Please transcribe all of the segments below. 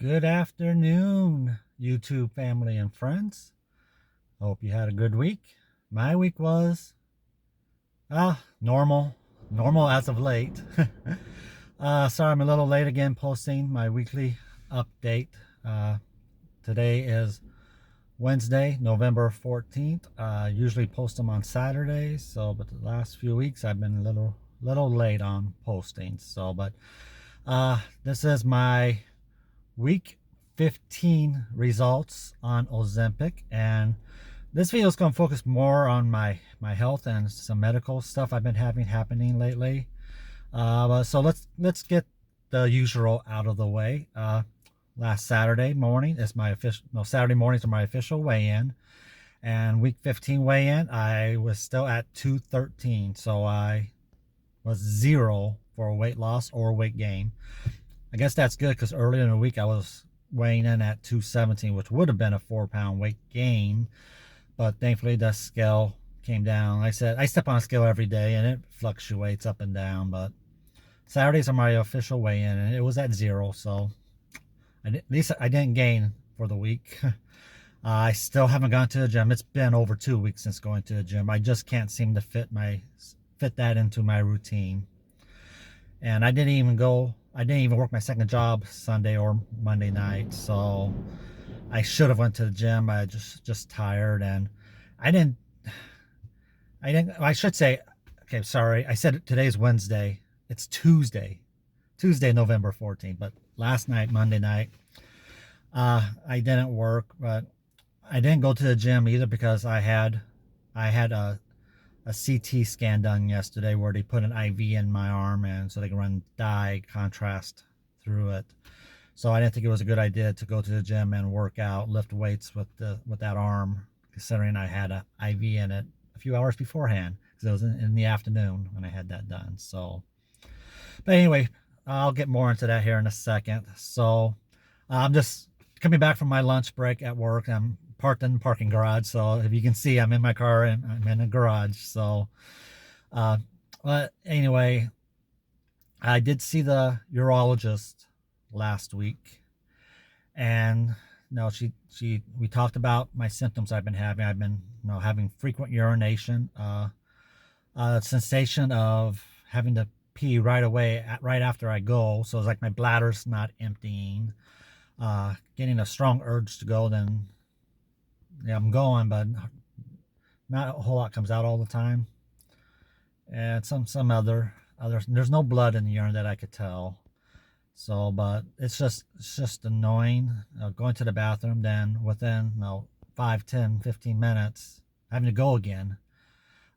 Good afternoon, YouTube family and friends. Hope you had a good week. My week was normal. Normal as of late. Sorry I'm a little late again posting my weekly update. Today is Wednesday, November 14th. Usually post them on Saturdays, but the last few weeks I've been a little late on posting. This is my week 15 results on Ozempic, and this video is going to focus more on my health and some medical stuff I've been having happening lately. So let's get the usual out of the way. Last Saturday morning is my official, no, Saturday mornings are my official weigh-in, and week 15 weigh-in I was still at 213, so I was 0 for weight loss or weight gain. I guess that's good because earlier in the week I was weighing in at 217, which would have been a 4-pound weight gain, but thankfully the scale came down. Like I said, I step on a scale every day and it fluctuates up and down, but Saturdays are my official weigh-in and it was at 0, so at least I didn't gain for the week. I still haven't gone to the gym. It's been over 2 weeks since going to the gym. I just can't seem to fit that into my routine. And I didn't even work my second job Sunday or Monday night, so I should have went to the gym. I just tired, and I should say, okay, sorry, I said today's Wednesday. It's Tuesday, November 14th, but last night, Monday night, I didn't work, but I didn't go to the gym either because I had a CT scan done yesterday where they put an IV in my arm, and so they can run dye contrast through it. So I didn't think it was a good idea to go to the gym and work out, lift weights with that arm, considering I had an IV in it a few hours beforehand, because it was in the afternoon when I had that done. So, but anyway, I'll get more into that here in a second. So I'm just coming back from my lunch break at work. I'm parked in the parking garage, so if you can see, I'm in my car and I'm in a garage. So but anyway, I did see the urologist last week, and we talked about my symptoms I've been having. I've been having frequent urination, sensation of having to pee right away, right after I go, so it's like my bladder's not emptying, getting a strong urge to go. Then yeah, I'm going, but not a whole lot comes out all the time. And some other there's no blood in the urine that I could tell. So, but it's just annoying, going to the bathroom, then within 5, 10, 15 minutes having to go again,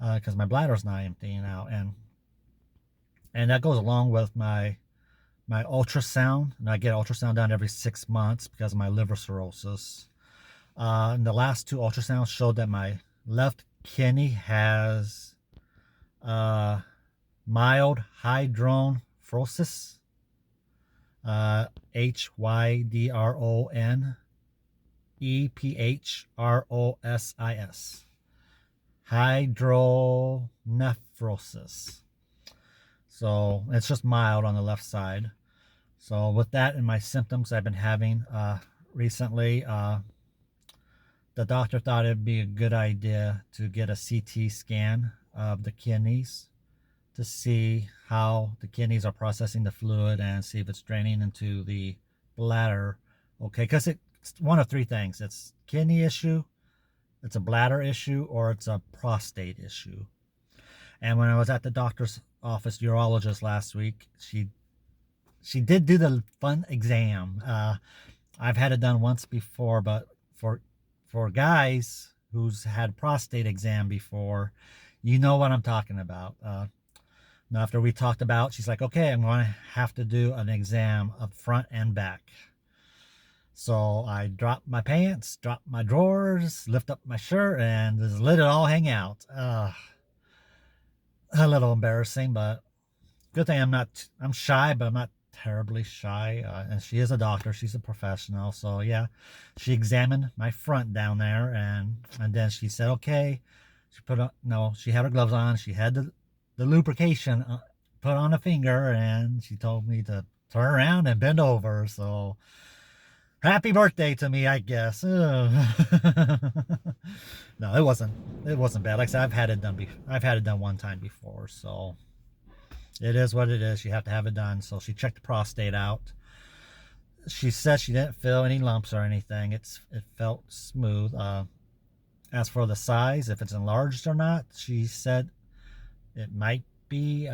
because my bladder's not emptying out, and that goes along with my ultrasound, and I get ultrasound done every 6 months because of my liver cirrhosis. And the last 2 ultrasounds showed that my left kidney has mild hydronephrosis, HYDRONEPHROSIS, hydronephrosis. So it's just mild on the left side. So with that and my symptoms I've been having recently, the doctor thought it'd be a good idea to get a CT scan of the kidneys to see how the kidneys are processing the fluid and see if it's draining into the bladder. Okay, because it's one of 3 things. It's kidney issue, it's a bladder issue, or it's a prostate issue. And when I was at the doctor's office, urologist, last week, she did do the fun exam. I've had it done once before, but for guys who's had prostate exam before, you know what I'm talking about. Now, after we talked about, she's like, okay, I'm going to have to do an exam of front and back. So I dropped my pants, dropped my drawers, lift up my shirt, and just let it all hang out. A little embarrassing, but good thing I'm shy, but I'm not terribly shy. And she is a doctor, she's a professional. So yeah, she examined my front down there, and then she said, okay, she had her gloves on, she had the lubrication put on a finger, and she told me to turn around and bend over. So Happy birthday to me, I guess. No, it wasn't. It wasn't bad. Like I said, I've had it done. I've had it done one time before, so it is what it is. You have to have it done. So she checked the prostate out. She said she didn't feel any lumps or anything. It felt smooth. As for the size, if it's enlarged or not, she said it might be.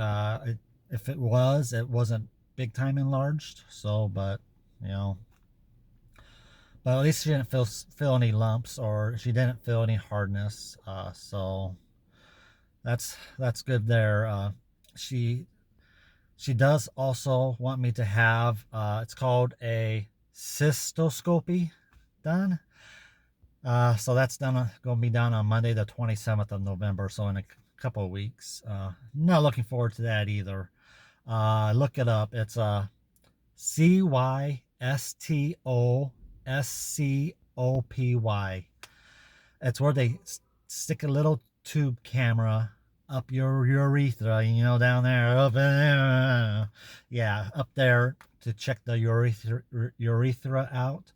If it was, it wasn't big time enlarged. So, but you know, but at least she didn't feel any lumps, or she didn't feel any hardness. So that's good there. She she does also want me to have. It's called a cystoscopy done. So that's done. Going to be done on Monday, the 27th of November. So in a couple of weeks. Not looking forward to that either. Look it up. It's cystoscopy. It's where they stick a little tube camera up your urethra, down there, up there, yeah, up there to check the urethra out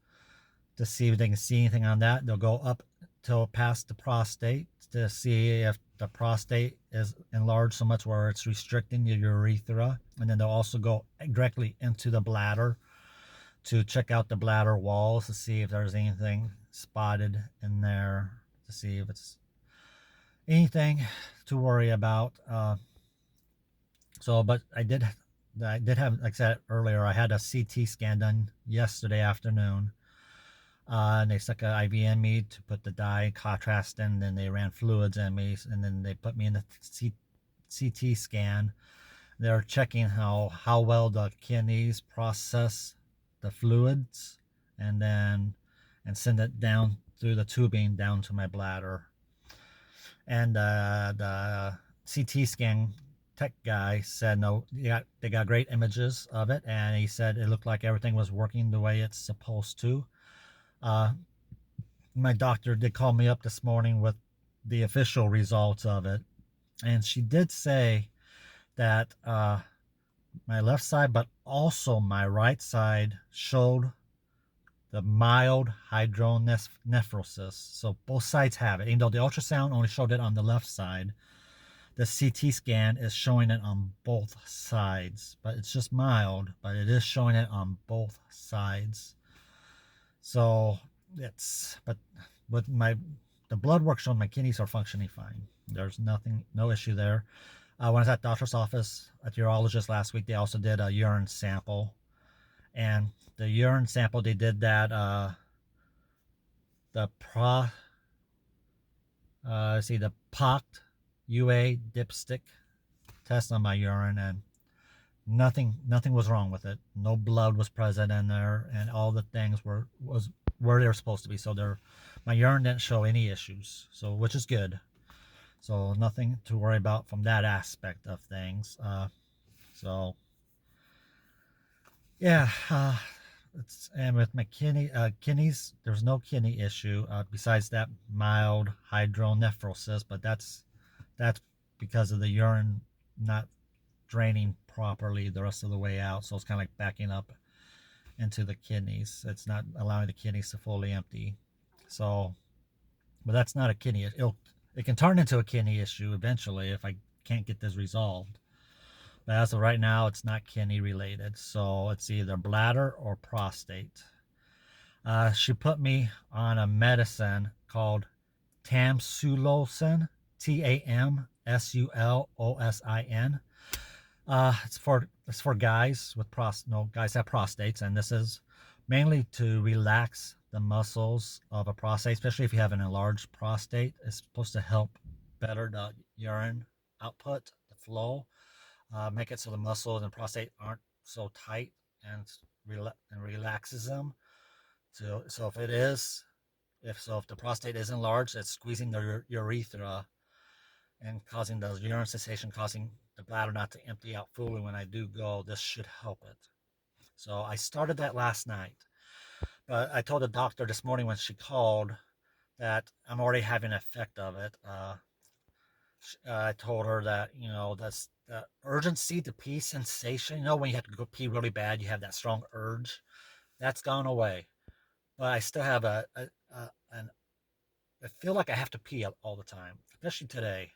to see if they can see anything on that. They'll go up till past the prostate to see if the prostate is enlarged so much where it's restricting your urethra, and then they'll also go directly into the bladder to check out the bladder walls to see if there's anything spotted in there, to see if it's anything to worry about. But I did have, like I said earlier, I had a CT scan done yesterday afternoon. And they stuck an IV in me to put the dye contrast in, and then they ran fluids in me, and then they put me in the CT scan. They're checking how well the kidneys process the fluids, and send it down through the tubing down to my bladder. And the CT scan tech guy said no, they got great images of it, and he said it looked like everything was working the way it's supposed to. My doctor did call me up this morning with the official results of it, and she did say that my left side, but also my right side, showed the mild hydronephrosis. So both sides have it. Even though the ultrasound only showed it on the left side, the CT scan is showing it on both sides. But it's just mild, but it is showing it on both sides. So but with the blood work showing my kidneys are functioning fine. There's no issue there. When I was at the doctor's office at the urologist last week, they also did a urine sample. And the urine sample, they did that, the POCT UA dipstick test on my urine, and nothing was wrong with it. No blood was present in there, and all the things was where they were supposed to be. So my urine didn't show any issues, so which is good. So nothing to worry about from that aspect of things. So yeah, and with my kidneys, there's no kidney issue besides that mild hydronephrosis, but that's because of the urine not draining properly the rest of the way out. So it's kind of like backing up into the kidneys. It's not allowing the kidneys to fully empty. So, but that's not a kidney. It can turn into a kidney issue eventually if I can't get this resolved. But as of right now, it's not kidney related. So it's either bladder or prostate. She put me on a medicine called tamsulosin, TAMSULOSIN. It's for guys with guys have prostates, and this is mainly to relax the muscles of a prostate, especially if you have an enlarged prostate. It's supposed to help better the urine output, the flow, make it so the muscles and prostate aren't so tight, and relaxes them. So if the prostate is enlarged, it's squeezing the urethra and causing the urine cessation, causing the bladder not to empty out fully when I do go. This should help it. So I started that last night. But I told the doctor this morning when she called that I'm already having an effect of it. I told her that, that's the urgency to pee sensation. When you have to go pee really bad, you have that strong urge. That's gone away. but I still have an I feel like I have to pee all the time, especially today.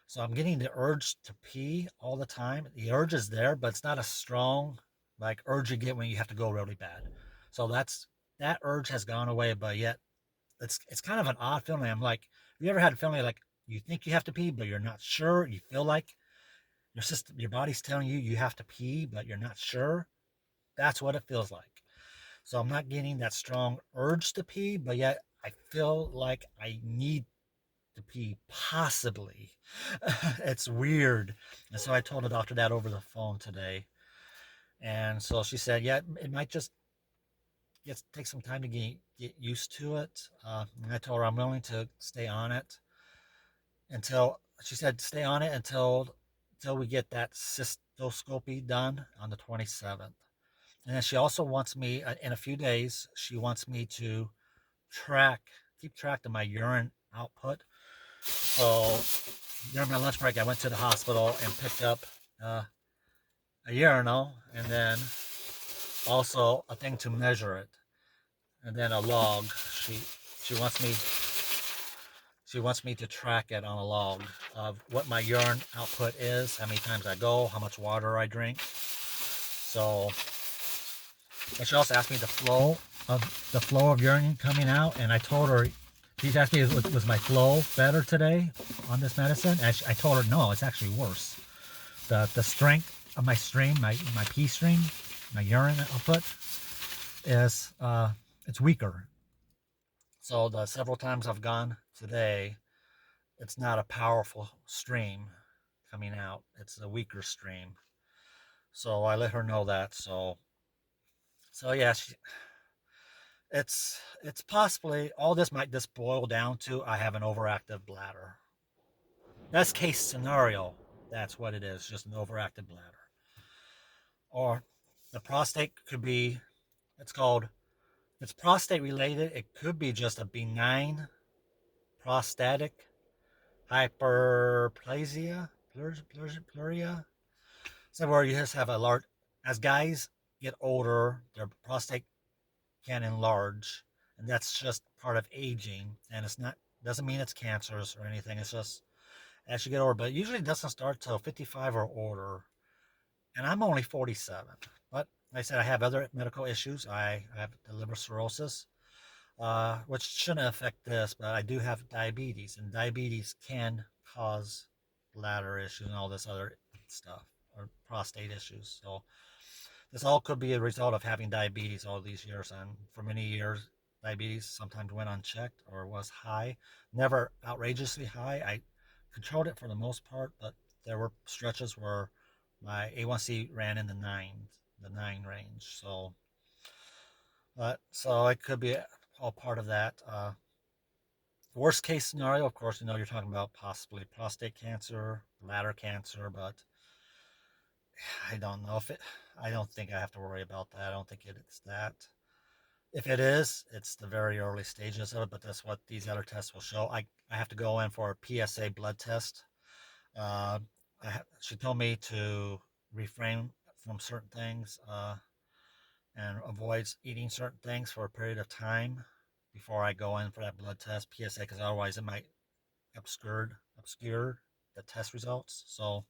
So I'm getting the urge to pee all the time. The urge is there, but it's not a strong like urge you get when you have to go really bad. So that urge has gone away, but yet it's kind of an odd feeling. I'm like, have you ever had a feeling like you think you have to pee, but you're not sure? You feel like your body's telling you you have to pee, but you're not sure. That's what it feels like. So I'm not getting that strong urge to pee, but yet I feel like I need to pee, possibly. It's weird. And so I told the doctor that over the phone today. And so she said, yeah, it might just take some time to get used to it. And I told her I'm willing to stay on it until she said stay on it until we get that cystoscopy done on the 27th. And then she also wants me in a few days. She wants me to track, keep track of my urine output. So during my lunch break, I went to the hospital and picked up uh, a urinal, and then also a thing to measure it, and then a log. She wants me to track it on a log of what my urine output is, how many times I go, how much water I drink. So, and she also asked me the flow of urine coming out, and I told her. She asked me, was my flow better today on this medicine? And I told her, no, it's actually worse. The strength of my stream, my pee stream, my urine output is it's weaker. So the several times I've gone today, it's not a powerful stream coming out. It's a weaker stream. So I let her know that. So yeah, it's possibly all this might just boil down to I have an overactive bladder. Best case scenario, that's what it is, just an overactive bladder. Or the prostate could be, it's called, if it's prostate related, it could be just a benign prostatic hyperplasia, pluria. So where you just have a large, as guys get older, their prostate can enlarge, and that's just part of aging. And it's not, doesn't mean it's cancerous or anything. It's just as you get older, but it usually doesn't start till 55 or older. And I'm only 47. But like I said, I have other medical issues. I have liver cirrhosis, which shouldn't affect this, but I do have diabetes, and diabetes can cause bladder issues and all this other stuff, or prostate issues. So this all could be a result of having diabetes all these years. And for many years, diabetes sometimes went unchecked or was high, never outrageously high. I controlled it for the most part, but there were stretches where my A1C ran in the nine range. So it could be all part of that. Worst case scenario, of course, you're talking about possibly prostate cancer, bladder cancer, but I don't know if it. I don't think I have to worry about that. I don't think it's that. If it is, it's the very early stages of it, but that's what these other tests will show. I have to go in for a PSA blood test. Uh, she told me to refrain from certain things and avoid eating certain things for a period of time before I go in for that blood test, PSA, because otherwise it might obscure the test results. So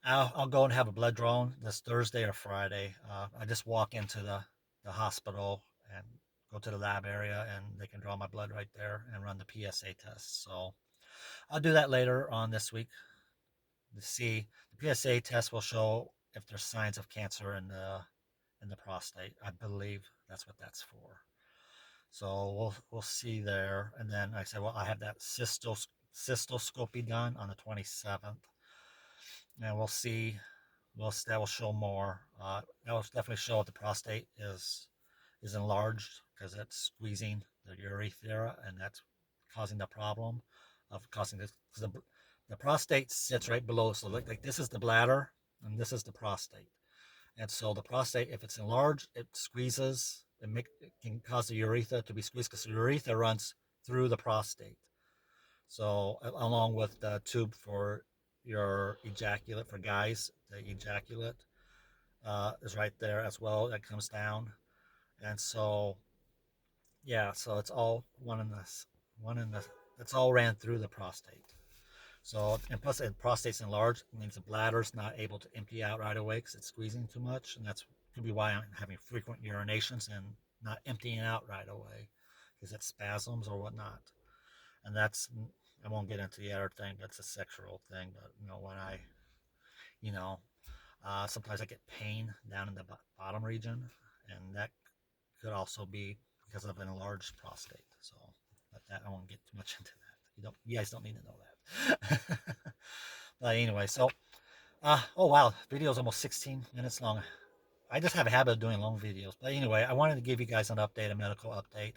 I'll go and have a blood drawn this Thursday or Friday. I just walk into the hospital and go to the lab area, and they can draw my blood right there and run the PSA test. So I'll do that later on this week to see. The PSA test will show if there's signs of cancer in the prostate. I believe that's what that's for. So we'll see there. And then like I said, well, I have that cystoscopy done on the 27th, and we'll see. That will show more. That will definitely show if the prostate is enlarged because it's squeezing the urethra, and that's causing the problem of causing this. Because the prostate sits right below, so like this is the bladder, and this is the prostate. And so the prostate, if it's enlarged, it squeezes. It can cause the urethra to be squeezed because the urethra runs through the prostate. So along with the tube for your ejaculate for guys, the ejaculate is right there as well. That comes down, and so Yeah, so it's all one in the it's all ran through the prostate. So, and plus the prostate's enlarged, it means the bladder's not able to empty out right away because it's squeezing too much, and that's could be why I'm having frequent urinations and not emptying out right away because it's spasms or whatnot. And that's I won't get into the other thing. That's a sexual thing, but when you know, sometimes I get pain down in the bottom region, and that could also be because of an enlarged prostate. So, but that I won't get too much into that. You guys don't need to know that. But anyway, so oh wow, video's almost 16 minutes long. I just have a habit of doing long videos. But anyway, I wanted to give you guys an update, a medical update.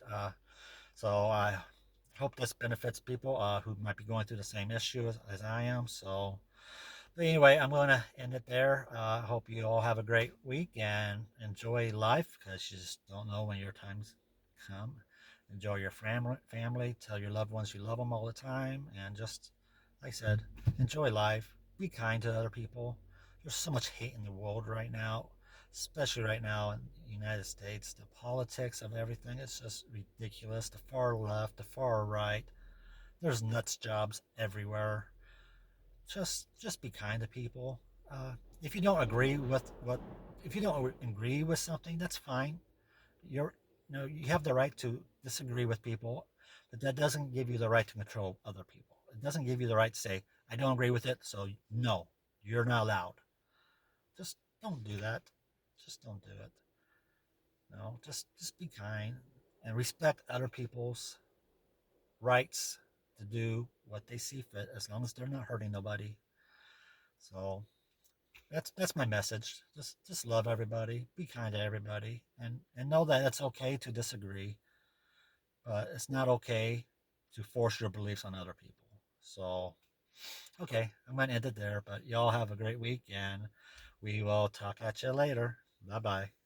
So I hope this benefits people who might be going through the same issue as I am. So, but anyway, I'm going to end it there. I hope you all have a great week and enjoy life because you just don't know when your time's come. Enjoy your family. Tell your loved ones you love them all the time. And just, like I said, enjoy life. Be kind to other people. There's so much hate in the world right now, especially right now in the United States. The politics of everything is just ridiculous. The far left, the far right. There's nuts jobs everywhere. Just be kind to people. If you don't agree with what, if you don't agree with something, that's fine. You're, you have the right to disagree with people, but that doesn't give you the right to control other people. It doesn't give you the right to say, I don't agree with it, so no, you're not allowed. Just don't do that. Just don't do it. No, just be kind and respect other people's rights to do what they see fit, as long as they're not hurting nobody. So that's my message. Just love everybody, be kind to everybody, and know that it's okay to disagree, but it's not okay to force your beliefs on other people. So okay, I'm gonna end it there. But y'all have a great week, and we will talk at you later. Bye bye.